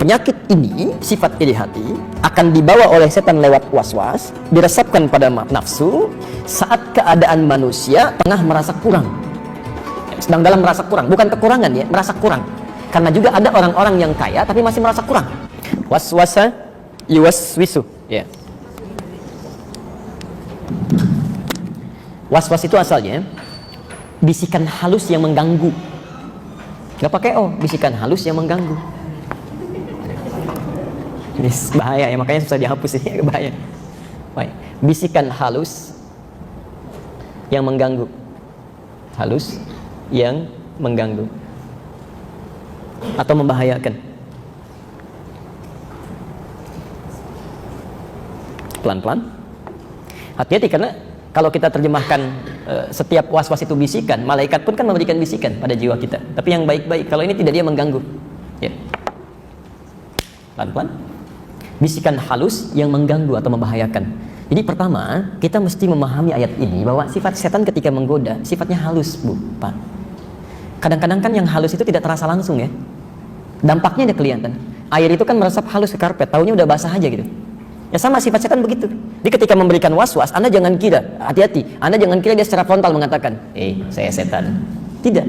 penyakit ini, sifat iri hati, akan dibawa oleh setan lewat was-was, diresapkan pada nafsu saat keadaan manusia tengah merasa kurang. Sedang dalam merasa kurang, bukan kekurangan ya, merasa kurang. Karena juga ada orang-orang yang kaya tapi masih merasa kurang. Waswasa yuwaswisu, ya. Was-was itu asalnya bisikan halus yang mengganggu. Gak pakai bisikan halus yang mengganggu. Ini bahaya ya, makanya susah dihapus ini, bahaya. Baik. Bisikan halus yang mengganggu. Halus yang mengganggu atau membahayakan. Pelan-pelan. Hati-hati, karena kalau kita terjemahkan setiap was-was itu bisikan, malaikat pun kan memberikan bisikan pada jiwa kita. Tapi yang baik-baik, kalau ini tidak, dia mengganggu. Ya. Pelan-pelan. Bisikan halus yang mengganggu atau membahayakan. Jadi pertama, kita mesti memahami ayat ini bahwa sifat setan ketika menggoda sifatnya halus, Bu, Pak. Kadang-kadang kan yang halus itu tidak terasa langsung ya. Dampaknya ada kelihatan. Air itu kan meresap halus ke karpet, taunya udah basah aja gitu. Ya sama sifat setan begitu. Jadi ketika memberikan was-was, Anda jangan kira, hati-hati, Anda jangan kira dia secara frontal mengatakan, saya setan. Tidak.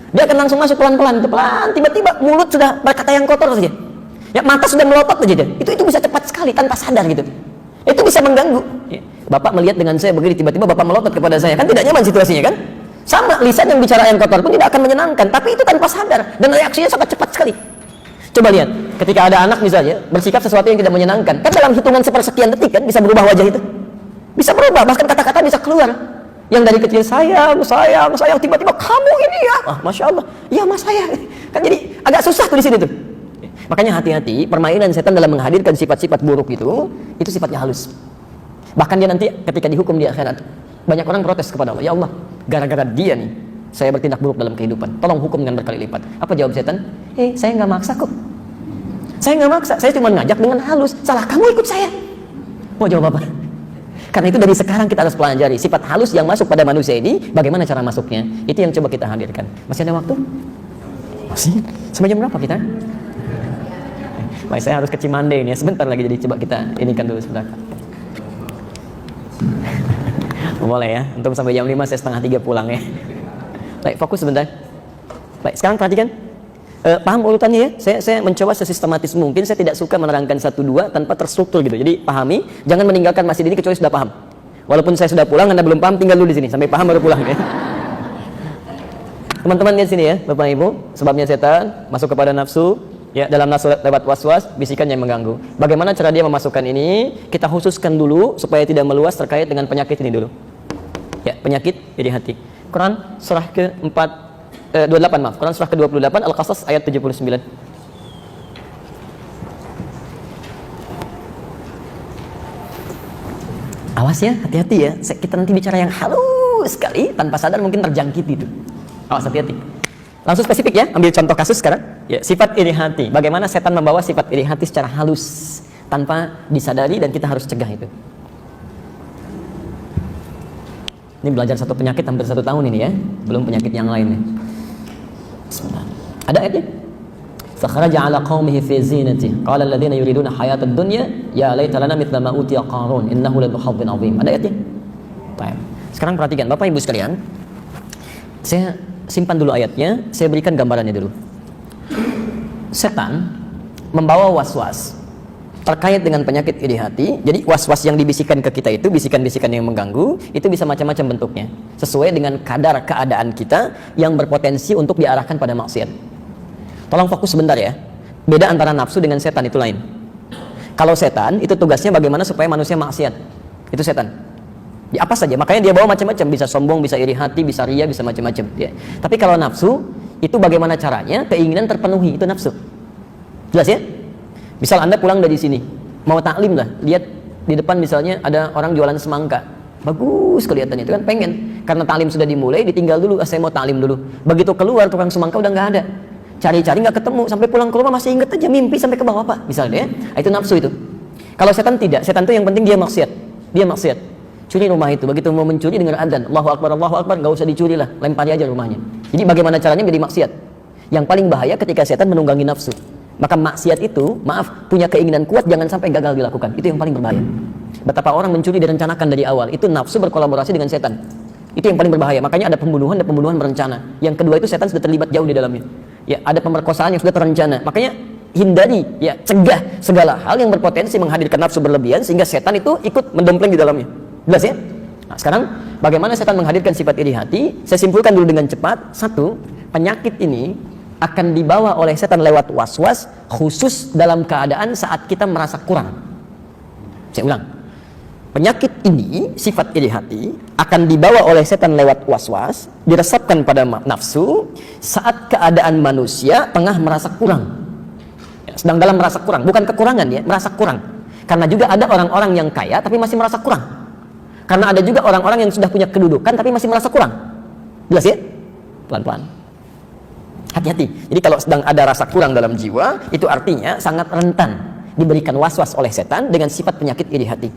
Dia akan langsung masuk pelan-pelan, tiba-tiba mulut sudah berkata yang kotor saja. Ya, mata sudah melotot aja. Itu bisa cepat sekali tanpa sadar gitu. Itu bisa mengganggu. Bapak melihat dengan saya begini, tiba-tiba Bapak melotot kepada saya, kan tidak nyaman situasinya kan? Sama, lisan yang bicara yang kotor pun tidak akan menyenangkan, tapi itu tanpa sadar dan reaksinya sangat cepat sekali. Coba lihat, ketika ada anak misalnya bersikap sesuatu yang tidak menyenangkan, kan dalam hitungan sepersekian detik kan bisa berubah wajah itu. Bisa berubah, bahkan kata-kata bisa keluar. Yang dari kecil sayang, tiba-tiba kamu ini ya. Masya Allah. Iya, Mas saya. Kan jadi agak susah tuh di sini tuh. Makanya hati-hati, permainan setan dalam menghadirkan sifat-sifat buruk itu sifatnya halus. Bahkan dia nanti ketika dihukum di akhirat, banyak orang protes kepada Allah, ya Allah, gara-gara dia nih, saya bertindak buruk dalam kehidupan, tolong hukum dengan berkali lipat. Apa jawab setan? Saya nggak maksa kok. Saya nggak maksa, saya cuma ngajak dengan halus. Salah kamu ikut saya. Mau jawab apa? Karena itu dari sekarang kita harus pelajari sifat halus yang masuk pada manusia ini, bagaimana cara masuknya. Itu yang coba kita hadirkan. Masih ada waktu? Masih? Sampai jam berapa kita? Baik, saya harus ke Cimande ini ya, sebentar lagi, jadi coba kita inikan dulu sebentar. Boleh ya, untuk sampai jam 5 saya setengah 3 pulang ya. Baik, fokus sebentar. Baik, sekarang perhatikan. Paham urutannya ya? Saya mencoba sesistematis mungkin, saya tidak suka menerangkan 1-2 tanpa terstruktur gitu. Jadi pahami, jangan meninggalkan masjid ini kecuali sudah paham. Walaupun saya sudah pulang, Anda belum paham, tinggal dulu di sini sampai paham baru pulang ya. Teman-teman lihat sini ya, Bapak Ibu, sebabnya setan masuk kepada nafsu. Ya, dalam nafsu lewat was-was, bisikan yang mengganggu. Bagaimana cara dia memasukkan ini? Kita khususkan dulu supaya tidak meluas terkait dengan penyakit ini dulu. Ya, penyakit iri hati. Quran surah ke-28 maaf. Quran surah ke-28 Al-Qasas ayat 79. Awas ya, hati-hati ya. Kita nanti bicara yang halus sekali, tanpa sadar mungkin terjangkit itu. Awas, hati-hati. Langsung spesifik ya, ambil contoh kasus sekarang. Ya, sifat iri hati. Bagaimana setan membawa sifat iri hati secara halus tanpa disadari dan kita harus cegah itu. Ini belajar satu penyakit hampir 1 tahun ini ya, belum penyakit yang lain nih. Bismillah. Ada ayatnya? Fakharaja 'ala qaumihi fi zinatihi qala alladziina yuriduna hayatad dunya ya laita lana mithla ma utiya qarun innahu ladzu hazzin 'adzim. Ada ayatnya? Baik. Sekarang perhatikan Bapak Ibu sekalian. Saya simpan dulu ayatnya, saya berikan gambarannya dulu. Setan membawa was-was terkait dengan penyakit iri hati. Jadi was-was yang dibisikkan ke kita itu, bisikan-bisikan yang mengganggu, itu bisa macam-macam bentuknya, sesuai dengan kadar keadaan kita yang berpotensi untuk diarahkan pada maksiat. Tolong fokus sebentar ya. Beda antara nafsu dengan setan itu lain. Kalau setan itu tugasnya bagaimana supaya manusia maksiat. Itu setan. Ya, apa saja, makanya dia bawa macam-macam, bisa sombong, bisa iri hati, bisa ria, bisa macam-macam ya. Tapi kalau nafsu itu bagaimana caranya keinginan terpenuhi, itu nafsu. Jelas ya? Misal Anda pulang dari sini mau taklim lah, lihat di depan misalnya ada orang jualan semangka, bagus kelihatan, itu kan pengen, karena taklim sudah dimulai, ditinggal dulu, saya mau taklim dulu. Begitu keluar tukang semangka udah nggak ada, cari-cari nggak ketemu, sampai pulang ke rumah masih inget aja, mimpi sampai ke bawah Pak misalnya ya. Itu nafsu itu. Kalau setan tidak, setan itu yang penting dia maksiat, curi rumah itu. Begitu mau mencuri dengar adzan, Allahu Akbar, nggak usah dicuri lah, lempari aja rumahnya. Jadi bagaimana caranya menjadi maksiat? Yang paling bahaya ketika setan menunggangi nafsu. Maka maksiat itu, maaf, punya keinginan kuat jangan sampai gagal dilakukan. Itu yang paling berbahaya. Betapa orang mencuri direncanakan dari awal, itu nafsu berkolaborasi dengan setan. Itu yang paling berbahaya. Makanya ada pembunuhan dan pembunuhan berencana. Yang kedua itu setan sudah terlibat jauh di dalamnya. Ya, ada pemerkosaan yang sudah terencana. Makanya hindari, ya, cegah segala hal yang berpotensi menghadirkan nafsu berlebihan sehingga setan itu ikut mendompleng di dalamnya. Jelas ya? Nah, sekarang bagaimana setan menghadirkan sifat iri hati? Saya simpulkan dulu dengan cepat. Satu, penyakit ini akan dibawa oleh setan lewat was-was, khusus dalam keadaan saat kita merasa kurang. Saya ulang. Penyakit ini, sifat iri hati, akan dibawa oleh setan lewat was-was, diresapkan pada nafsu saat keadaan manusia tengah merasa kurang. Ya, sedang dalam merasa kurang, bukan kekurangan ya, merasa kurang. Karena juga ada orang-orang yang kaya tapi masih merasa kurang. Karena ada juga orang-orang yang sudah punya kedudukan tapi masih merasa kurang. Jelas ya? Pelan-pelan. Hati-hati. Jadi kalau sedang ada rasa kurang dalam jiwa, itu artinya sangat rentan diberikan was-was oleh setan dengan sifat penyakit iri hati.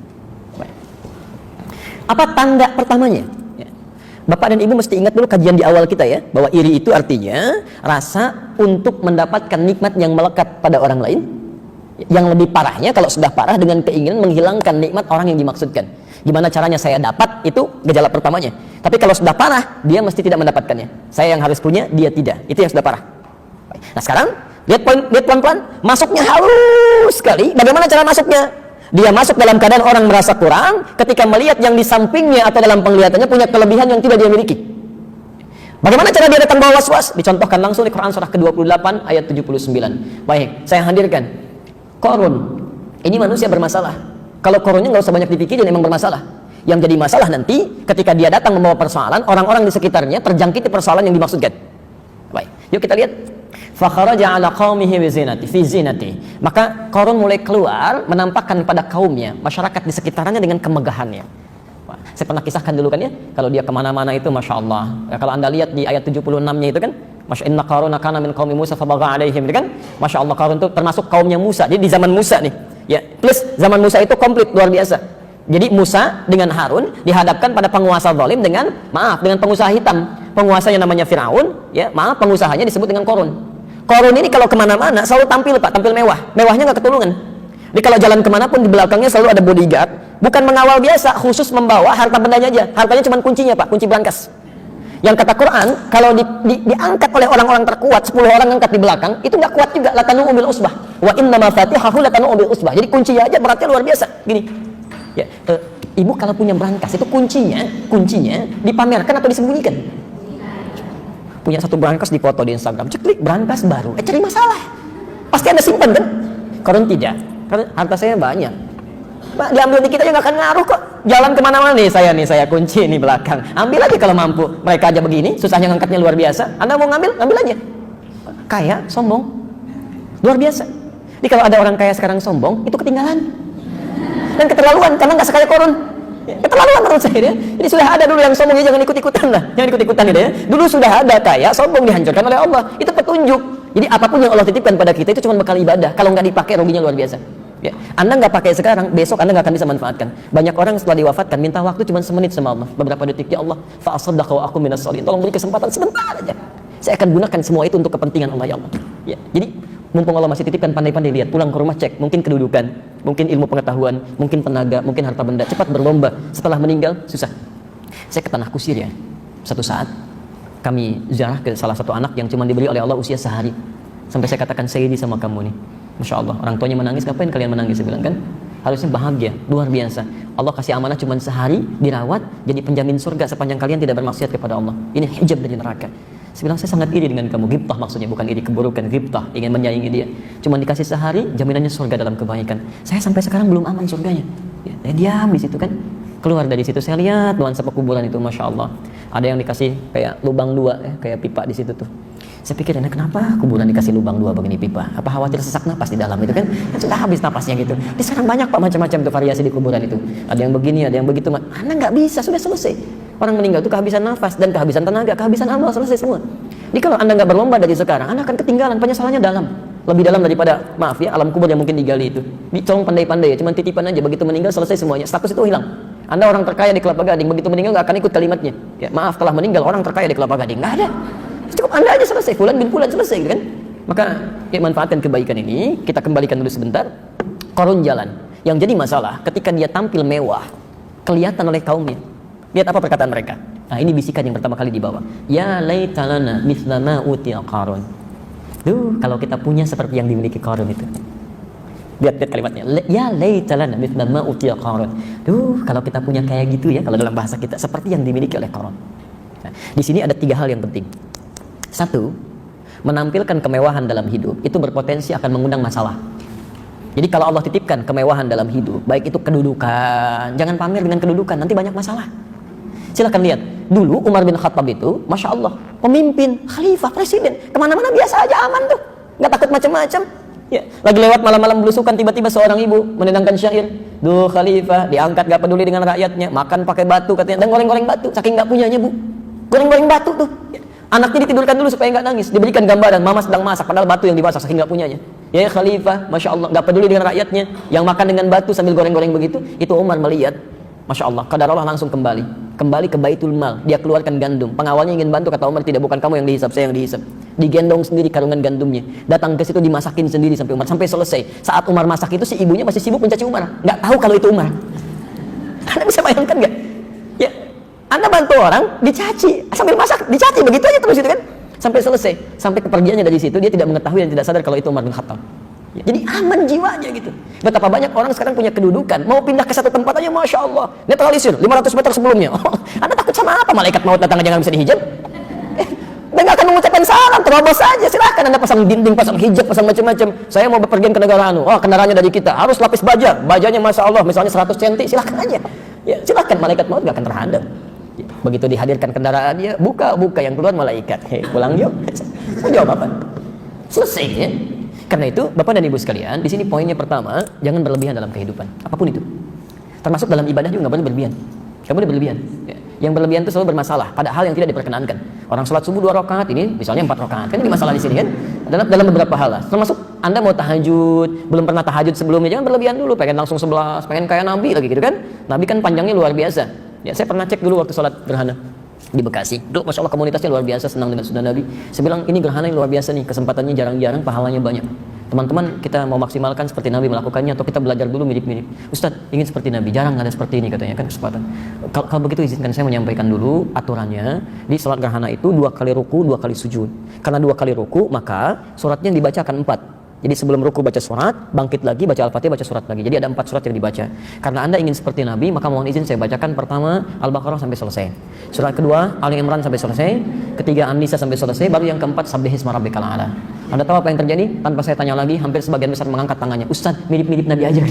Apa tanda pertamanya? Ya. Bapak dan Ibu mesti ingat dulu kajian di awal kita ya, bahwa iri itu artinya rasa untuk mendapatkan nikmat yang melekat pada orang lain. Yang lebih parahnya kalau sudah parah dengan keinginan menghilangkan nikmat orang yang dimaksudkan. Gimana caranya saya dapat, itu gejala pertamanya. Tapi kalau sudah parah, dia mesti tidak mendapatkannya. Saya yang harus punya, dia tidak. Itu yang sudah parah. Nah sekarang, lihat pelan-pelan, masuknya halus sekali. Bagaimana cara masuknya? Dia masuk dalam keadaan orang merasa kurang ketika melihat yang di sampingnya atau dalam penglihatannya punya kelebihan yang tidak dia miliki. Bagaimana cara dia datang bawa was-was? Dicontohkan langsung di Quran surah ke-28 ayat 79. Baik, saya hadirkan Qarun. Ini manusia bermasalah. Kalau Qarunnya nggak usah banyak dipikirin, emang bermasalah. Yang jadi masalah nanti ketika dia datang membawa persoalan, orang-orang di sekitarnya terjangkiti persoalan yang dimaksudkan. Baik, yuk kita lihat. Fakharaja ala qaumihi fi zinati. Maka Qarun mulai keluar menampakkan pada kaumnya, masyarakat di sekitarnya dengan kemegahannya. Wah, saya pernah kisahkan dulu kan ya, kalau dia kemana-mana itu Masya Allah ya, kalau anda lihat di ayat 76-nya itu kan, Masya inna Qaruna kana min qaumi Musa fabagha alaihim, itu kan Masya Allah, Qarun itu termasuk kaumnya Musa. Jadi di zaman Musa nih ya, plus zaman Musa itu komplit luar biasa. Jadi Musa dengan Harun dihadapkan pada penguasa zalim dengan pengusaha hitam. Penguasanya namanya Firaun ya, pengusahanya disebut dengan Qarun. Qarun ini kalau kemana-mana selalu tampil mewah. Mewahnya nggak ketulungan. Jadi kalau jalan kemanapun di belakangnya selalu ada bodyguard. Bukan mengawal biasa, khusus membawa harta bendanya aja. Hartanya cuma kuncinya Pak, kunci brankas. Yang kata Quran, kalau diangkat oleh orang-orang terkuat, 10 orang angkat di belakang, itu nggak kuat juga. Latanu bil usbah. Wa inna mafatihahu latanu bil usbah. Jadi kuncinya aja beratnya luar biasa. Gini. Ya, Ibu kalau punya brankas itu kuncinya dipamerkan atau disembunyikan? Punya satu brankas di foto di Instagram, ceklik brankas baru, cari masalah, pasti Anda simpan kan? Qarun tidak, karena harta saya banyak. Pak, diambil dikit aja nggak akan ngaruh kok. Jalan kemana-mana saya kunci ini belakang, ambil aja kalau mampu. Mereka aja begini, susahnya ngangkatnya luar biasa. Anda mau ngambil aja. Kaya, sombong, luar biasa. Jadi kalau ada orang kaya sekarang sombong, itu ketinggalan dan keterlaluan, karena nggak sekaya Qarun. Keterlaluan menurut saya ya. Jadi sudah ada dulu yang sombong, jangan ikut-ikutan lah. Jangan ikut-ikutan gitu ya. Dulu sudah ada kaya, sombong dihancurkan oleh Allah. Itu petunjuk. Jadi apapun yang Allah titipkan pada kita itu cuma bekal ibadah. Kalau nggak dipakai ruginya luar biasa. Ya. Anda nggak pakai sekarang, besok Anda nggak akan bisa manfaatkan. Banyak orang setelah diwafatkan minta waktu cuma semenit sama Allah. Beberapa detik, ya Allah, fa'asaddaqa wa aku minas sholihin. Tolong beri kesempatan sebentar aja. Saya akan gunakan semua itu untuk kepentingan Allah ya Allah. Ya. Jadi mumpung Allah masih titipkan, pandai-pandai lihat, pulang ke rumah cek, mungkin kedudukan, mungkin ilmu pengetahuan, mungkin tenaga, mungkin harta benda, cepat berlomba. Setelah meninggal susah. Saya ke tanah kusir ya. Satu saat kami ziarah ke salah satu anak yang cuma diberi oleh Allah usia sehari. Sampai saya katakan, saya ini sama kamu nih. Masya Allah, orang tuanya menangis, ngapain kalian menangis? Saya bilang kan, harusnya bahagia, luar biasa. Allah kasih amanah cuma sehari, dirawat, jadi penjamin surga sepanjang kalian tidak bermaksiat kepada Allah. Ini hijab dari neraka. Saya bilang, saya sangat iri dengan kamu. Ghibtah maksudnya, bukan iri keburukan, ghibtah, ingin menyaingi dia. Cuma dikasih sehari, jaminannya surga dalam kebaikan. Saya sampai sekarang belum aman surganya. Ya, saya diam di situ kan. Keluar dari situ, saya lihat nuansa pekuburan itu, Masya Allah. Ada yang dikasih kayak lubang 2, kayak pipa di situ tuh. Saya pikir, kenapa kuburan dikasih lubang 2 begini pipa? Apa khawatir sesak napas di dalam itu kan? Sudah habis napasnya gitu. Di sekarang banyak Pak macam-macam tuh variasi di kuburan itu. Ada yang begini, ada yang begitu. Anda nggak bisa, sudah selesai. Orang meninggal itu kehabisan nafas dan kehabisan tenaga, kehabisan amal, selesai semua. Jadi kalau Anda nggak berlomba dari sekarang, Anda akan ketinggalan, penyesalannya dalam. Lebih dalam daripada, maaf ya, alam kubur yang mungkin digali itu. Tolong pandai-pandai ya, cuma titipan aja, begitu meninggal selesai semuanya, status itu hilang. Anda orang terkaya di Kelapa Gading, begitu meninggal nggak akan ikut kalimatnya. Ya, maaf, telah meninggal orang terkaya di Kelapa Gading, nggak ada. Cukup Anda aja selesai, fulan bin fulan selesai gitu kan. Maka ya, manfaatkan kebaikan ini. Kita kembalikan dulu sebentar. Qarun jalan. Yang jadi masalah ketika dia tampil mewah, kelihatan oleh kaumnya. Lihat apa perkataan mereka. Nah, ini bisikan yang pertama kali dibawa. Ya laitalana mithla ma utiya Qarun. Duh, kalau kita punya seperti yang dimiliki Qarun itu. Lihat kalimatnya. Ya laitalana mithla ma utiya Qarun. Duh, kalau kita punya kayak gitu ya, kalau dalam bahasa kita seperti yang dimiliki oleh Qarun. Nah, di sini ada 3 hal yang penting. 1, menampilkan kemewahan dalam hidup itu berpotensi akan mengundang masalah. Jadi kalau Allah titipkan kemewahan dalam hidup, baik itu kedudukan, jangan pamer dengan kedudukan, nanti banyak masalah. Silahkan lihat, dulu Umar bin Khattab itu, Masya Allah, pemimpin, khalifah, presiden, kemana-mana biasa aja, aman tuh, nggak takut macam-macam. Ya, lagi lewat malam-malam belusukan, tiba-tiba seorang ibu menendangkan syair, duh khalifah, diangkat gak peduli dengan rakyatnya, makan pakai batu katanya, dan goreng-goreng batu, saking nggak punyanya bu, goreng-goreng batu tuh. Ya. Anaknya ditidurkan dulu supaya nggak nangis, diberikan gambaran, mama sedang masak, padahal batu yang dimasak saking nggak punyanya. Ya khalifah, Masya Allah, nggak peduli dengan rakyatnya, yang makan dengan batu sambil goreng-goreng begitu, itu Umar melihat, Masya Allah, kadar Allah langsung kembali ke Baitul Mal, dia keluarkan gandum. Pengawalnya ingin bantu, kata Umar, tidak, bukan kamu yang dihisap, saya yang dihisap. Digendong sendiri karungan gandumnya, datang ke situ dimasakin sendiri sampai Umar, sampai selesai. Saat Umar masak itu, si ibunya masih sibuk mencaci Umar, nggak tahu kalau itu Umar. Anda bisa bayangkan nggak? Ya, Anda bantu orang, dicaci, sambil masak, dicaci, begitu aja terus itu kan, sampai selesai, sampai kepergiannya dari situ, dia tidak mengetahui dan tidak sadar kalau itu Umar bin Khattab. Ya, jadi aman jiwanya gitu. Betapa banyak orang sekarang punya kedudukan, mau pindah ke satu tempat aja, Masya Allah, netralisir 500 meter sebelumnya. Oh, Anda takut sama apa? Malaikat maut datang aja nggak bisa dihijab? Dia nggak akan mengucapkan salam, terobos saja. Silahkan Anda pasang dinding, pasang hijab, pasang macam-macam. Saya mau bepergian ke negara anu, oh kendaraannya dari kita, harus lapis baja, bajanya Masya Allah, misalnya 100 cm, silahkan aja. Ya, silahkan, malaikat maut nggak akan terhadap. Ya, begitu dihadirkan kendaraan dia, buka yang keluar malaikat. Hei, pulang yuk. Mau jawab apa? Selesai ya. Karena itu, Bapak dan Ibu sekalian, di sini poinnya pertama, jangan berlebihan dalam kehidupan, apapun itu. Termasuk dalam ibadah juga nggak boleh berlebihan. Nggak boleh berlebihan. Ya. Yang berlebihan itu selalu bermasalah, pada hal yang tidak diperkenankan. Orang sholat subuh 2 rakaat, ini misalnya 4 rakaat, kan ini masalah di sini kan? Dalam beberapa hal lah. Termasuk Anda mau tahajud, belum pernah tahajud sebelumnya, jangan berlebihan dulu, pengen langsung 11, pengen kayak Nabi lagi gitu kan? Nabi kan panjangnya luar biasa. Ya, saya pernah cek dulu waktu sholat gerhana di Bekasi. Dulu Masya Allah komunitasnya luar biasa, senang dengan sunnah Nabi. Saya bilang ini gerhana yang luar biasa nih, kesempatannya jarang-jarang, pahalanya banyak. Teman-teman, kita mau maksimalkan seperti Nabi melakukannya atau kita belajar dulu mirip-mirip? Ustadz, ingin seperti Nabi, jarang ada seperti ini katanya kan kesempatan. Kalau begitu izinkan saya menyampaikan dulu aturannya. Di sholat gerhana itu 2 kali ruku, 2 kali sujud. Karena 2 kali ruku, maka suratnya yang dibaca akan 4. Jadi sebelum ruku baca surat, bangkit lagi, baca Al-Fatihah, baca surat lagi. Jadi ada 4 surat yang dibaca. Karena Anda ingin seperti Nabi, maka mohon izin saya bacakan pertama Al-Baqarah sampai selesai. Surat kedua Ali Imran sampai selesai. Ketiga An-Nisa sampai selesai. Baru yang keempat Sabbihisma rabbikal a'la. Anda tahu apa yang terjadi? Tanpa saya tanya lagi, hampir sebagian besar mengangkat tangannya. Ustaz, mirip-mirip Nabi aja.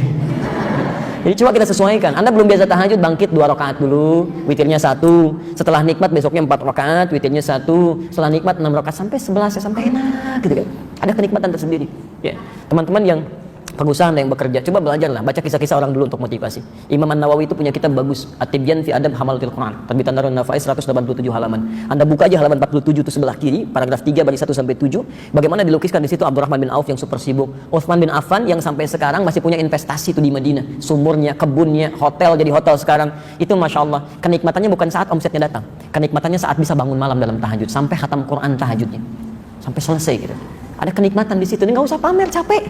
Jadi coba kita sesuaikan. Anda belum biasa tahajud, bangkit 2 rakaat dulu, witirnya 1. Setelah nikmat besoknya 4 rakaat, witirnya 1. Setelah nikmat 6 rakaat sampai 11 sampai enak gitu kan. Ada kenikmatan tersendiri. Ya. Teman-teman yang pengusaha yang bekerja, coba belajarlah, baca kisah-kisah orang dulu untuk motivasi. Imam An-Nawawi itu punya kitab bagus, At-Tibyan fi Adab Hamalatil Quran, terbitan Darun Nafais 187 halaman. Anda buka aja halaman 47 itu sebelah kiri, paragraf 3 baris 1 sampai 7, bagaimana dilukiskan di situ Abdurrahman bin Auf yang super sibuk, Utsman bin Affan yang sampai sekarang masih punya investasi itu di Madinah, sumurnya, kebunnya, hotel jadi hotel sekarang. Itu Masya Allah, kenikmatannya bukan saat omsetnya datang, kenikmatannya saat bisa bangun malam dalam tahajud, sampai khatam Quran tahajudnya, sampai selesai gitu. Ada kenikmatan di situ, ini nggak usah pamer, capek.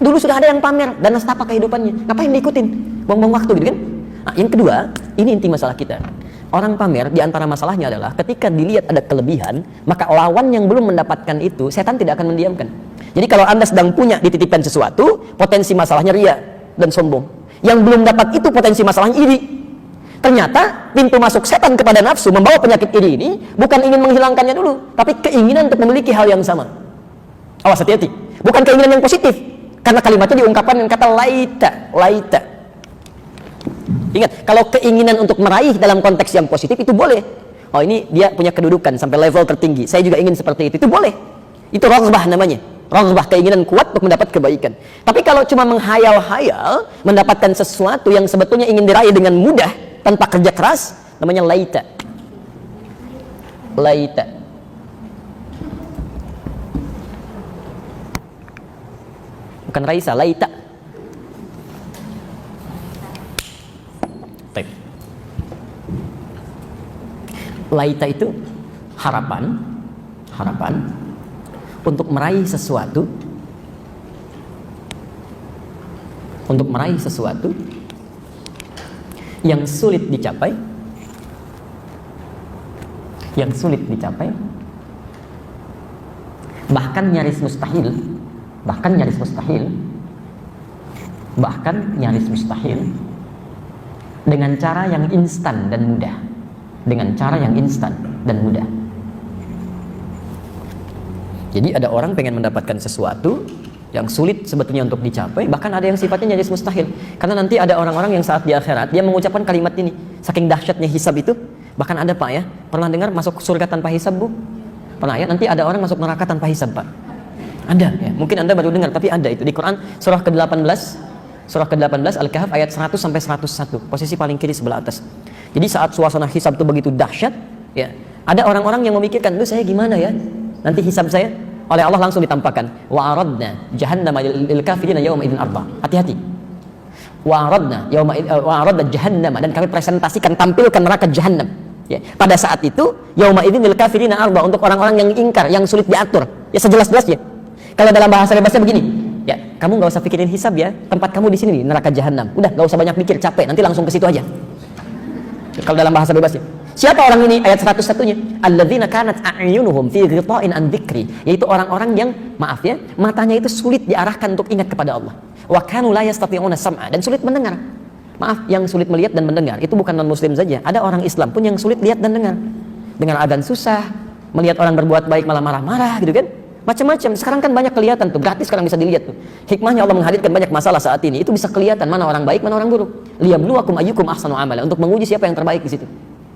Dulu sudah ada yang pamer dan nestapa kehidupannya, ngapain diikutin? Buang-buang waktu gitu kan? Nah, yang kedua, ini inti masalah kita. Orang pamer diantara masalahnya adalah ketika dilihat ada kelebihan, maka lawan yang belum mendapatkan itu, setan tidak akan mendiamkan. Jadi kalau Anda sedang punya dititipkan sesuatu, potensi masalahnya ria dan sombong. Yang belum dapat itu potensi masalahnya iri. Ternyata pintu masuk setan kepada nafsu membawa penyakit iri ini bukan ingin menghilangkannya dulu, tapi keinginan untuk memiliki hal yang sama. Awas, hati-hati. Bukan keinginan yang positif. Karena kalimatnya diungkapkan dengan kata laita. Ingat, kalau keinginan untuk meraih dalam konteks yang positif itu boleh. Oh, ini dia punya kedudukan sampai level tertinggi, saya juga ingin seperti itu boleh. Itu raghbah namanya. Raghbah, keinginan kuat untuk mendapat kebaikan. Tapi kalau cuma menghayal-hayal mendapatkan sesuatu yang sebetulnya ingin diraih dengan mudah tanpa kerja keras, namanya laita. Bukan Raisa, laita. Laita itu harapan untuk meraih sesuatu, yang sulit dicapai, bahkan nyaris mustahil, dengan cara yang instan dan mudah. Jadi ada orang pengen mendapatkan sesuatu yang sulit sebetulnya untuk dicapai, bahkan ada yang sifatnya nyaris mustahil. Karena nanti ada orang-orang yang saat di akhirat dia mengucapkan kalimat ini, saking dahsyatnya hisab itu. Bahkan ada Pak ya, pernah dengar masuk surga tanpa hisab Bu? Pernah ya? Nanti ada orang masuk neraka tanpa hisab Pak. Ada ya, mungkin Anda baru dengar, tapi ada itu di Quran surah ke-18 Al-Kahf ayat 100 sampai 101, posisi paling kiri sebelah atas. Jadi saat suasana hisab itu begitu dahsyat ya, ada orang-orang yang memikirkan, "Duh, saya gimana ya? Nanti hisab saya?" Oleh Allah langsung ditampakkan, wa aradna jahannama lil kafirina yauma idzin arba. Hati-hati. Wa aradna jahannama, dan kami presentasikan, tampilkan neraka jahannam. Ya, pada saat itu yauma idzin lil kafirina arba, untuk orang-orang yang ingkar, yang sulit diatur. Ya sejelas-jelasnya. Kalau dalam bahasa bebasnya begini, ya, kamu nggak usah pikirin hisab ya, tempat kamu di sini nih, neraka jahannam. Udah, nggak usah banyak pikir, capek, nanti langsung ke situ aja. Kalau dalam bahasa bebasnya. Siapa orang ini? Ayat 101-nya. Alladzina kanat a'yunuhum fi ghita'in an dzikri, yaitu orang-orang yang, maaf ya, matanya itu sulit diarahkan untuk ingat kepada Allah. Wa kanu la yastati'una sam'a, dan sulit mendengar. Maaf, yang sulit melihat dan mendengar itu bukan non-muslim saja. Ada orang Islam pun yang sulit lihat dan dengar. Dengar adzan susah, melihat orang berbuat baik malah marah-marah gitu kan. Macam-macam. Sekarang kan banyak kelihatan tuh, gratis sekarang bisa dilihat tuh. Hikmahnya Allah menghadirkan banyak masalah saat ini. Itu bisa kelihatan mana orang baik, mana orang buruk. Liyabluwakum ayyukum ahsanu amala, untuk menguji siapa yang terbaik di situ.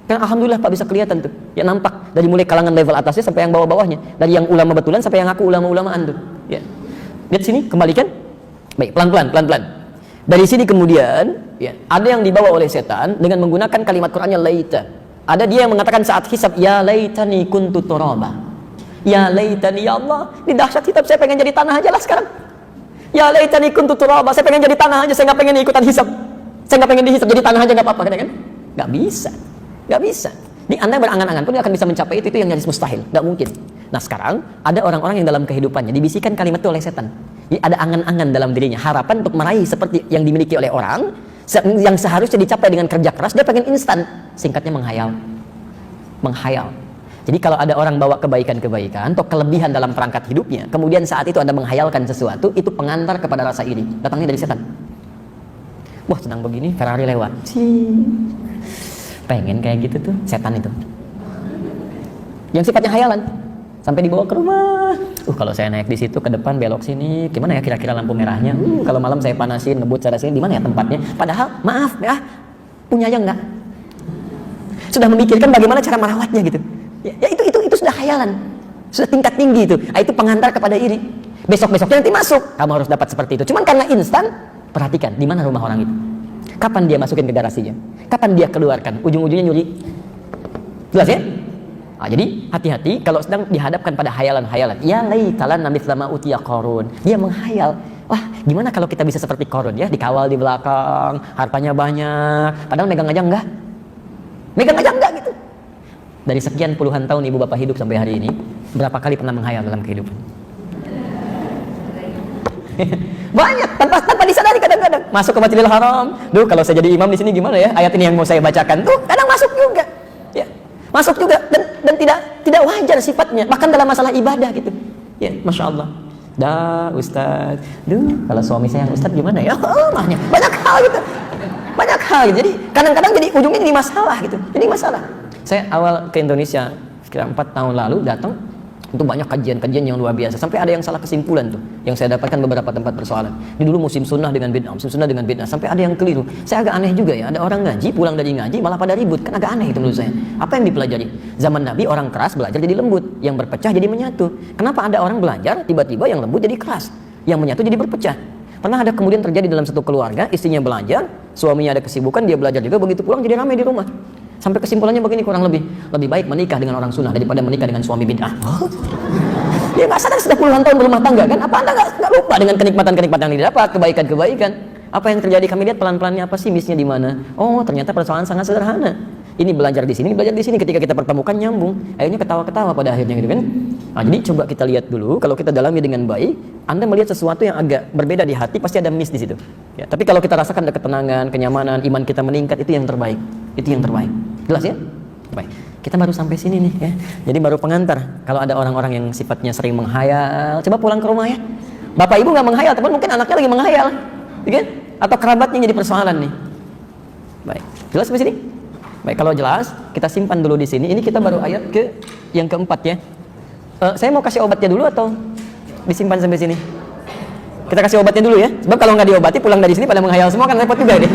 Kan alhamdulillah Pak, bisa kelihatan tuh. Ya nampak dari mulai kalangan level atasnya sampai yang bawah-bawahnya. Dari yang ulama betulan sampai yang aku ulama-ulamaan tuh. Ya. Lihat sini, kembalikan. Baik, pelan-pelan. Dari sini kemudian, ya, ada yang dibawa oleh setan dengan menggunakan kalimat Qur'annya laita. Ada dia yang mengatakan saat hisab, ya laitani kuntu turaba. Ya laitani, ya Allah, di dahsyat hisab saya pengen jadi tanah aja lah sekarang. Ya laitani kuntu turaba, saya pengen jadi tanah aja, saya nggak pengen ikutan hisab. Saya nggak pengen dihisab, jadi tanah aja nggak apa-apa, kan? Nggak bisa. Ini Anda berangan-angan pun nggak akan bisa mencapai itu yang nyaris mustahil, nggak mungkin. Nah sekarang ada orang-orang yang dalam kehidupannya dibisikkan kalimat itu oleh setan. Jadi ada angan-angan dalam dirinya, harapan untuk meraih seperti yang dimiliki oleh orang, yang seharusnya dicapai dengan kerja keras, dia pengen instan. Singkatnya menghayal. Jadi kalau ada orang bawa kebaikan-kebaikan atau kelebihan dalam perangkat hidupnya, kemudian saat itu Anda menghayalkan sesuatu, itu pengantar kepada rasa iri, datangnya dari setan. Wah, sedang begini Ferrari lewat, pengen kayak gitu tuh, setan itu yang sifatnya hayalan, sampai dibawa ke rumah. Kalau saya naik di situ ke depan belok sini, gimana ya kira-kira lampu merahnya? Kalau malam saya panasin ngebut cara sini, di mana ya tempatnya? Padahal maaf ya, punya aja enggak. Sudah memikirkan bagaimana cara merawatnya gitu. Ya itu sudah hayalan, sudah tingkat tinggi itu. Itu pengantar kepada iri. Besok-besoknya nanti masuk, kamu harus dapat seperti itu. Cuman karena instan, perhatikan di mana rumah orang itu. Kapan dia masukin ke garasinya? Kapan dia keluarkan? Ujung-ujungnya nyuri. Jelas ya? Nah, jadi hati-hati kalau sedang dihadapkan pada hayalan-hayalan. Ya laitalan mithla ma utiya Qarun. Dia menghayal, wah gimana kalau kita bisa seperti Qarun ya, dikawal di belakang, hartanya banyak, padahal megang aja enggak gitu. Dari sekian puluhan tahun ibu bapak hidup sampai hari ini, berapa kali pernah menghayal dalam kehidupan? Banyak, tanpa disadari kadang-kadang. Masuk ke Masjidil Haram, duh kalau saya jadi imam di sini gimana ya? Ayat ini yang mau saya bacakan tuh kadang masuk juga. Ya, masuk juga dan tidak wajar sifatnya, bahkan dalam masalah ibadah gitu. Ya, masya Allah. Dah Ustaz, kalau suami saya yang Ustaz gimana ya? Banyak hal gitu. Jadi kadang-kadang jadi ujungnya jadi masalah gitu. Jadi masalah. Saya awal ke Indonesia sekitar 4 tahun lalu datang, itu banyak kajian-kajian yang luar biasa. Sampai ada yang salah kesimpulan tuh, yang saya dapatkan beberapa tempat persoalan. Ini dulu musim sunnah dengan bid'ah, sampai ada yang keliru. Saya agak aneh juga ya, ada orang ngaji, pulang dari ngaji malah pada ribut, kan agak aneh itu menurut saya. Apa yang dipelajari? Zaman Nabi orang keras belajar jadi lembut, yang berpecah jadi menyatu. Kenapa ada orang belajar tiba-tiba yang lembut jadi keras, yang menyatu jadi berpecah? Pernah ada kemudian terjadi dalam satu keluarga, istrinya belajar, suaminya ada kesibukan, dia belajar juga, begitu pulang jadi ramai di rumah. Sampai kesimpulannya begini, kurang lebih baik menikah dengan orang sunnah daripada menikah dengan suami bid'ah. Dia nggak sadar sudah puluhan tahun berumah tangga kan? Apa Anda nggak lupa dengan kenikmatan-kenikmatan yang didapat, kebaikan-kebaikan? Apa yang terjadi? Kami lihat pelan-pelannya apa sih, missnya di mana? Oh, ternyata persoalan sangat sederhana. Ini belajar di sini, belajar di sini. Ketika kita pertemukan nyambung, akhirnya ketawa-ketawa pada akhirnya gitu kan. Nah, jadi coba kita lihat dulu, kalau kita dalami dengan baik, Anda melihat sesuatu yang agak berbeda di hati, pasti ada miss di situ. Ya, tapi kalau kita rasakan ada ketenangan, kenyamanan, iman kita meningkat, itu yang terbaik. Itu yang terbaik. Jelas ya? Baik. Kita baru sampai sini nih ya. Jadi baru pengantar. Kalau ada orang-orang yang sifatnya sering menghayal, coba pulang ke rumah ya. Bapak ibu nggak menghayal, tapi mungkin anaknya lagi menghayal, ya kan? Atau kerabatnya jadi persoalan nih. Baik. Jelas sampai sini? Baik, kalau jelas, kita simpan dulu di sini. Ini kita baru ayat ke yang keempat ya. Saya mau kasih obatnya dulu atau disimpan sampai sini? Kita kasih obatnya dulu ya. Sebab kalau nggak diobati, pulang dari sini pada menghayal semua kan repot juga deh.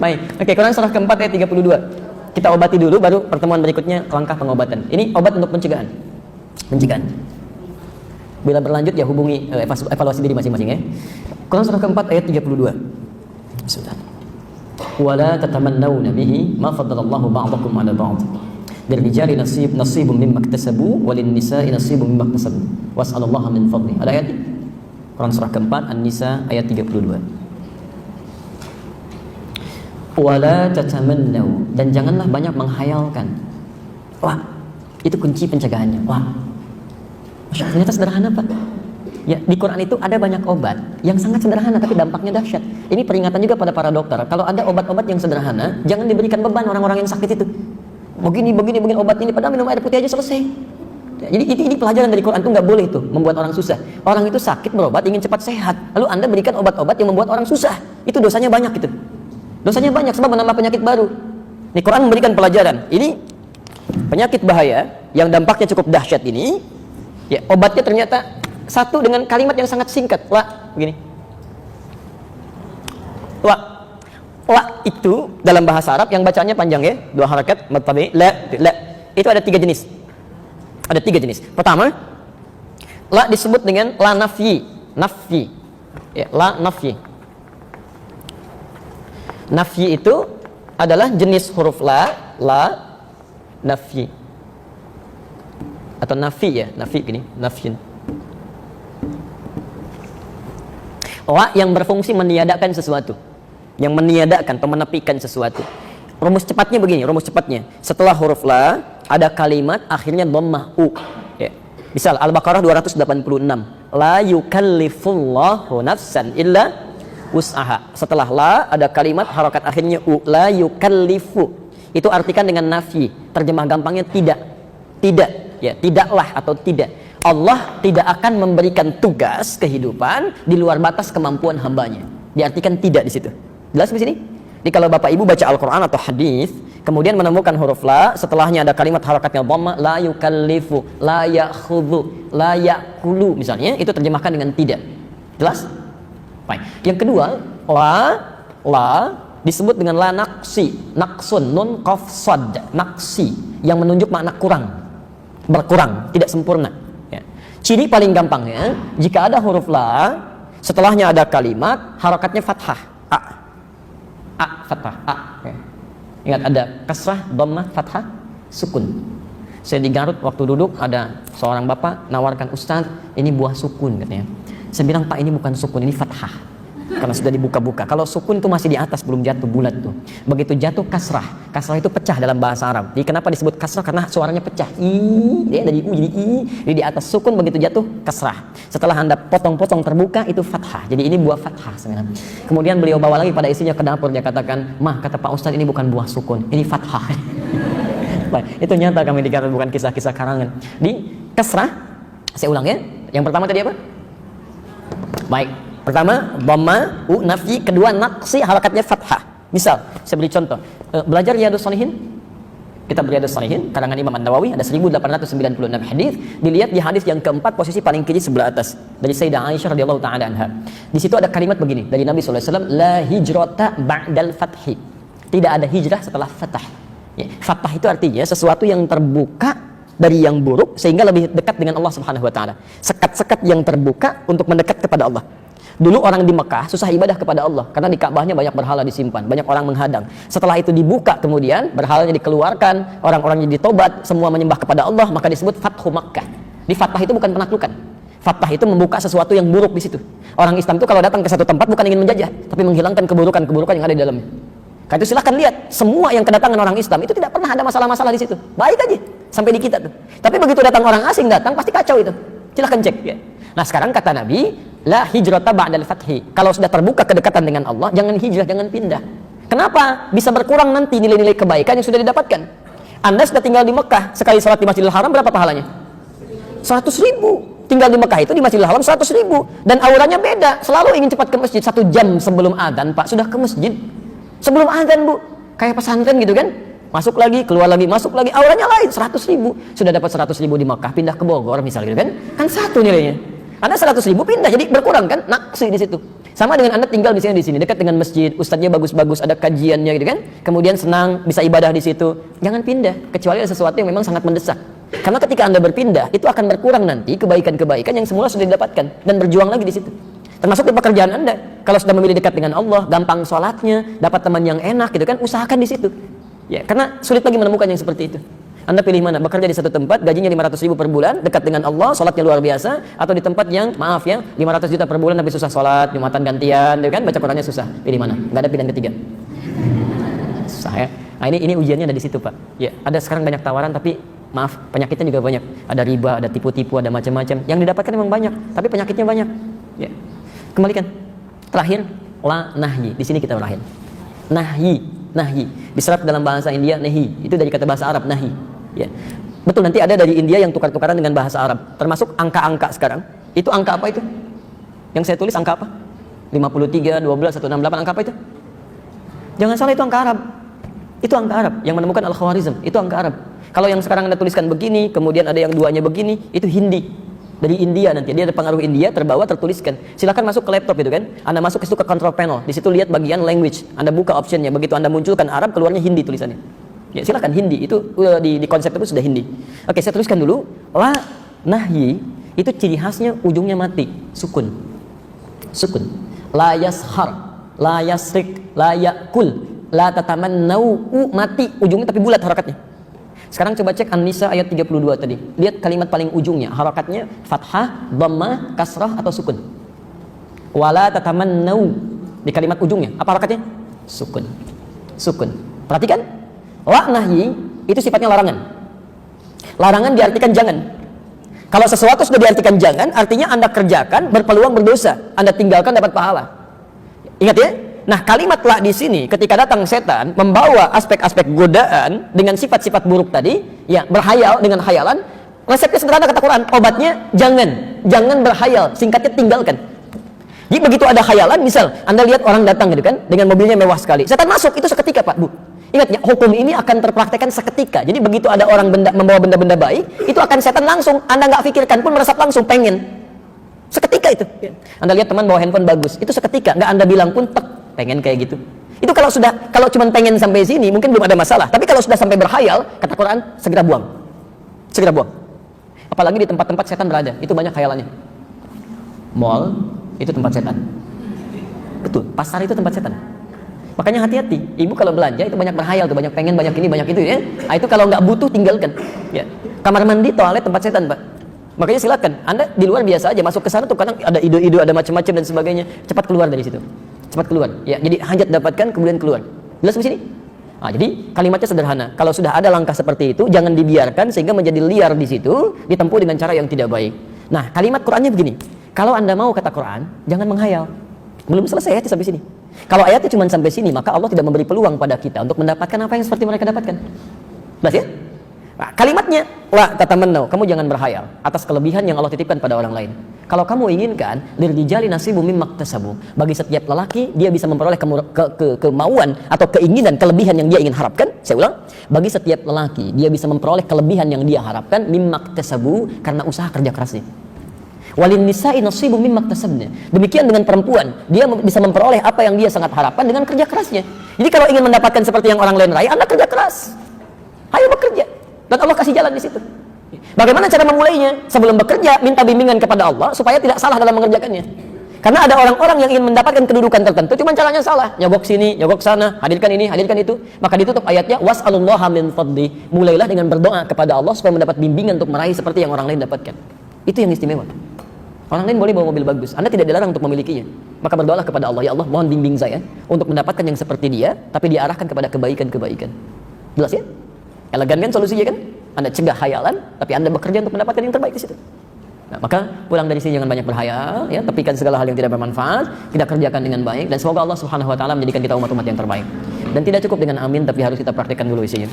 Baik, oke, Quran surah keempat ayat 32. Kita obati dulu, baru pertemuan berikutnya langkah pengobatan. Ini obat untuk pencegahan. Pencegahan. Bila berlanjut ya hubungi evaluasi diri masing-masing ya. Quran surah keempat ayat 32. Sudah. Wala tatamannawna bihi ma faddalallahu ba'dakum 'ala ba'd. Lirijali nasibun mimma iktasabu walin nisa'i nasibun mimma iktasabu. Was'alallaha min fadli. Ada ayat ini? Quran surah keempat An-Nisa ayat 32. Wala tatamannaw, dan janganlah banyak menghayalkan. Wah, itu kunci pencegahannya. Wah, ternyata sederhana Pak. Ya, di Quran itu ada banyak obat yang sangat sederhana tapi dampaknya dahsyat. Ini peringatan juga pada para dokter. Kalau ada obat-obat yang sederhana, jangan diberikan beban orang-orang yang sakit itu. Begini obat ini, padahal minum air putih aja selesai. Ya, jadi ini pelajaran dari Quran itu nggak boleh itu membuat orang susah. Orang itu sakit berobat ingin cepat sehat, lalu Anda berikan obat-obat yang membuat orang susah. Itu dosanya banyak itu. Dosanya banyak sebab menambah penyakit baru. Di Quran memberikan pelajaran. Ini penyakit bahaya yang dampaknya cukup dahsyat ini. Ya, obatnya ternyata satu dengan kalimat yang sangat singkat. Begini. Itu dalam bahasa Arab yang bacanya panjang ya, 2 harakat matabi. Itu ada 3 jenis. Ada 3 jenis. Pertama, la disebut dengan la nafyi. Ya, la nafyi. Nafyi itu adalah jenis huruf la nafyi. Atau nafi ya, nafi gini, nafyin. La yang berfungsi meniadakan sesuatu. Yang meniadakan atau menepikan sesuatu. Rumus cepatnya begini, rumus cepatnya. Setelah huruf la ada kalimat akhirnya dhammah u. Ya. Misal Al-Baqarah 286. La yukallifullahu nafsan illa wus'aha. Setelah la ada kalimat harakat akhirnya u, la yukallifu. Itu artikan dengan nafi. Terjemah gampangnya tidak. Tidak, ya, tidaklah atau tidak. Allah tidak akan memberikan tugas kehidupan di luar batas kemampuan hambanya. Diartikan tidak di situ. Jelas di sini? Jadi kalau Bapak Ibu baca Al-Qur'an atau hadis, kemudian menemukan huruf la, setelahnya ada kalimat harakatnya dhamma, la yukallifu, la ya'khudhu, la ya'kulu misalnya, itu terjemahkan dengan tidak. Jelas? Baik. Yang kedua, la disebut dengan la naqsun, nun qaf sad, naqsi, yang menunjuk makna kurang, berkurang, tidak sempurna. Ya. Ciri paling gampangnya, jika ada huruf la, setelahnya ada kalimat, harakatnya fathah, fathah, ya. Ingat ada kasrah, dhammah, fathah, sukun. Saya di Garut waktu duduk, ada seorang bapak nawarkan, Ustaz, ini buah sukun katanya. Saya bilang, Pak, ini bukan sukun, ini fathah. Karena sudah dibuka-buka. Kalau sukun itu masih di atas, belum jatuh bulat tuh. Begitu jatuh kasrah. Kasrah itu pecah dalam bahasa Arab. Jadi kenapa disebut kasrah? Karena suaranya pecah. Dia dari u jadi i. Jadi di atas sukun, begitu jatuh kasrah. Setelah Anda potong-potong terbuka, itu fathah. Jadi ini buah fathah sebenarnya. Kemudian beliau bawa lagi pada istrinya ke dapur. Dia katakan, Mah, kata Pak Ustadz, ini bukan buah sukun, ini fathah. Baik, itu nyata kami dikatakan, bukan kisah-kisah karangan. Di kasrah, saya ulang ya. Yang pertama tadi apa? Baik, pertama dhamma, u, nafi, kedua naqsi, harakatnya fathah. Misal, saya beri contoh. Belajar Riyadhus Shalihin. Kita Riyadhus Shalihin, karangan Imam An-Nawawi, ada 1896 hadis. Dilihat di hadis yang keempat, posisi paling kiri sebelah atas, dari Sayyidah Aisyah radhiyallahu taala anha. Di situ ada kalimat begini dari Nabi sallallahu alaihi wasallam, la hijrata ba'dal fathi. Tidak ada hijrah setelah fathah. Ya, fathah itu artinya sesuatu yang terbuka dari yang buruk sehingga lebih dekat dengan Allah Subhanahu wa taala. Sekat-sekat yang terbuka untuk mendekat kepada Allah. Dulu orang di Mekah susah ibadah kepada Allah karena di Ka'bahnya banyak berhala disimpan, banyak orang menghadang. Setelah itu dibuka, kemudian berhalanya dikeluarkan, orang-orangnya ditobat, semua menyembah kepada Allah, maka disebut Fathu Makkah. Di fathah itu bukan penaklukan. Fathah itu membuka sesuatu yang buruk di situ. Orang Islam itu kalau datang ke satu tempat bukan ingin menjajah, tapi menghilangkan keburukan-keburukan yang ada di dalamnya. Karena itu silahkan lihat, semua yang kedatangan orang Islam itu tidak pernah ada masalah-masalah di situ. Baik aja sampai di kita tuh. Tapi begitu datang orang asing datang pasti kacau itu. Silahkan cek ya. Nah, sekarang kata Nabi, la hijrata ba'dal fathi. Kalau sudah terbuka kedekatan dengan Allah, jangan hijrah, jangan pindah. Kenapa? Bisa berkurang nanti nilai-nilai kebaikan yang sudah didapatkan. Anda sudah tinggal di Mekah, sekali salat di Masjidil Haram berapa pahalanya? 100.000. Tinggal di Mekah itu di Masjidil Haram 100.000. Dan auranya beda. Selalu ingin cepat ke masjid. 1 jam sebelum adzan, Pak, sudah ke masjid. Sebelum adzan, Bu. Kayak pesantren gitu kan. Masuk lagi, keluar lagi, masuk lagi. Auranya lain, 100.000. Sudah dapat 100.000 di Mekah, pindah ke Bogor misalnya gitu kan. Kan satu nilainya. Anda 100.000 pindah, jadi berkurang kan? Naksi di situ. Sama dengan Anda tinggal di sini dekat dengan masjid, ustadznya bagus-bagus, ada kajiannya gitu kan. Kemudian senang bisa ibadah di situ. Jangan pindah kecuali ada sesuatu yang memang sangat mendesak. Karena ketika Anda berpindah, itu akan berkurang nanti kebaikan-kebaikan yang semula sudah didapatkan dan berjuang lagi di situ. Termasuk di pekerjaan Anda. Kalau sudah memilih dekat dengan Allah, gampang sholatnya, dapat teman yang enak gitu kan, usahakan di situ. Ya, karena sulit lagi menemukan yang seperti itu. Anda pilih mana? Bekerja di satu tempat, gajinya 500.000 per bulan, dekat dengan Allah, sholatnya luar biasa, atau di tempat yang, maaf ya, 500 juta per bulan tapi susah sholat, Jumatan gantian, gitu kan, baca Qurannya susah. Pilih mana? Nggak ada pilihan ketiga. Susah ya. Nah, ini ujiannya ada di situ, Pak. Ya, ada sekarang banyak tawaran tapi maaf, penyakitnya juga banyak. Ada riba, ada tipu-tipu, ada macam-macam. Yang didapatkan memang banyak, tapi penyakitnya banyak. Ya. Kembalikan. Terakhir, la nahyi. Di sini kita berakhir. Nahyi. Diserap dalam bahasa India nahi. Itu dari kata bahasa Arab nahi. Ya. Betul, nanti ada dari India yang tukar-tukaran dengan bahasa Arab. Termasuk angka-angka sekarang. Itu angka apa itu? Yang saya tulis angka apa? 53, 12, 168, angka apa itu? Jangan salah, itu angka Arab. Itu angka Arab. Yang menemukan Al-Khawarizm, itu angka Arab. Kalau yang sekarang Anda tuliskan begini, kemudian ada yang duanya begini, itu Hindi. Dari India nanti. Dia ada pengaruh India, terbawa, tertuliskan. Silakan masuk ke laptop itu kan. Anda masuk ke situ ke control panel. Di situ lihat bagian language. Anda buka optionnya. Begitu Anda munculkan Arab, keluarnya Hindi tulisannya. Ya, silakan Hindi. Itu di konsep itu sudah Hindi. Oke, saya tuliskan dulu. La nahyi itu ciri khasnya ujungnya mati, sukun. Sukun. La yashar, la yasrik, la yakul, la tatamannau, mati ujungnya tapi bulat harakatnya. Sekarang coba cek An-Nisa ayat 32 tadi. Lihat kalimat paling ujungnya, harakatnya fathah, dhammah, kasrah atau sukun. Wala tatamannau di kalimat ujungnya, apa harakatnya? Sukun. Sukun. Perhatikan. La nahyi itu sifatnya larangan. Larangan diartikan jangan. Kalau sesuatu sudah diartikan jangan, artinya Anda kerjakan berpeluang berdosa, Anda tinggalkan dapat pahala. Ingat ya? Nah, kalimat la di sini ketika datang setan membawa aspek-aspek godaan dengan sifat-sifat buruk tadi, ya berhayal dengan khayalan. Resepnya sederhana kata Quran, obatnya jangan berhayal, singkatnya tinggalkan. Jadi begitu ada khayalan, misal Anda lihat orang datang gitu kan dengan mobilnya mewah sekali, setan masuk itu seketika, Pak, Bu. Ingat ya, hukum ini akan terpraktekkan seketika. Jadi begitu ada orang membawa benda-benda baik, itu akan setan langsung, Anda nggak pikirkan pun meresap langsung, pengen. Seketika itu. Anda lihat teman bawa handphone bagus, itu seketika, nggak Anda bilang pun, pengen kayak gitu. Itu kalau cuma pengen sampai sini, mungkin belum ada masalah. Tapi kalau sudah sampai berhayal, kata Quran, segera buang. Segera buang. Apalagi di tempat-tempat setan berada, itu banyak khayalannya. Mall, itu tempat setan. Betul, pasar itu tempat setan. Makanya hati-hati, ibu kalau belanja itu banyak berhayal tuh, banyak pengen, banyak ini, banyak itu ya. Nah, itu kalau nggak butuh tinggalkan. Ya. Kamar mandi, toilet, tempat setan, Pak. Makanya silakan, Anda di luar biasa aja masuk ke sana tuh kadang ada ide-ide, ada macam-macam dan sebagainya. Cepat keluar dari situ. Cepat keluar. Ya, jadi hajat dapatkan kemudian keluar. Jelas di sini? Nah, jadi kalimatnya sederhana. Kalau sudah ada langkah seperti itu, jangan dibiarkan sehingga menjadi liar di situ, ditempuh dengan cara yang tidak baik. Nah, kalimat Qurannya begini. Kalau Anda mau kata Quran, jangan menghayal. Belum selesai ayatnya sampai sini. Kalau ayatnya cuma sampai sini, maka Allah tidak memberi peluang pada kita untuk mendapatkan apa yang seperti mereka dapatkan. Jelas ya? Nah, kalimatnya, la tatamannau, kamu jangan berhayal atas kelebihan yang Allah titipkan pada orang lain. Kalau kamu inginkan, lirijali nasibu mimma iktasabu, bagi setiap lelaki dia bisa memperoleh kemauan atau keinginan, kelebihan yang dia ingin harapkan. Saya ulang, bagi setiap lelaki dia bisa memperoleh kelebihan yang dia harapkan mimma iktasabu, karena usaha kerja kerasnya. Walin nisa'i nasibu mimma iktasabna. Demikian dengan perempuan, dia bisa memperoleh apa yang dia sangat harapkan dengan kerja kerasnya. Jadi kalau ingin mendapatkan seperti yang orang lain raih, Anda kerja keras. Ayo bekerja. Dan Allah kasih jalan di situ. Bagaimana cara memulainya? Sebelum bekerja, minta bimbingan kepada Allah supaya tidak salah dalam mengerjakannya. Karena ada orang-orang yang ingin mendapatkan kedudukan tertentu, cuma caranya salah. Nyogok sini, nyogok sana, hadirkan ini, hadirkan itu. Maka ditutup ayatnya, was'alullaha min fadli. Mulailah dengan berdoa kepada Allah supaya mendapat bimbingan untuk meraih seperti yang orang lain dapatkan. Itu yang istimewa. Orang lain boleh bawa mobil bagus, Anda tidak dilarang untuk memilikinya. Maka berdoalah kepada Allah, ya Allah, mohon bimbing saya untuk mendapatkan yang seperti dia, tapi diarahkan kepada kebaikan-kebaikan. Jelas ya? Elegan kan solusinya kan? Anda cegah hayalan, tapi Anda bekerja untuk mendapatkan yang terbaik di situ. Nah, maka pulang dari sini jangan banyak berhayal, ya, tepikan segala hal yang tidak bermanfaat, kita kerjakan dengan baik, dan semoga Allah Subhanahu wa taala menjadikan kita umat-umat yang terbaik. Dan tidak cukup dengan amin, tapi harus kita praktekkan dulu isinya.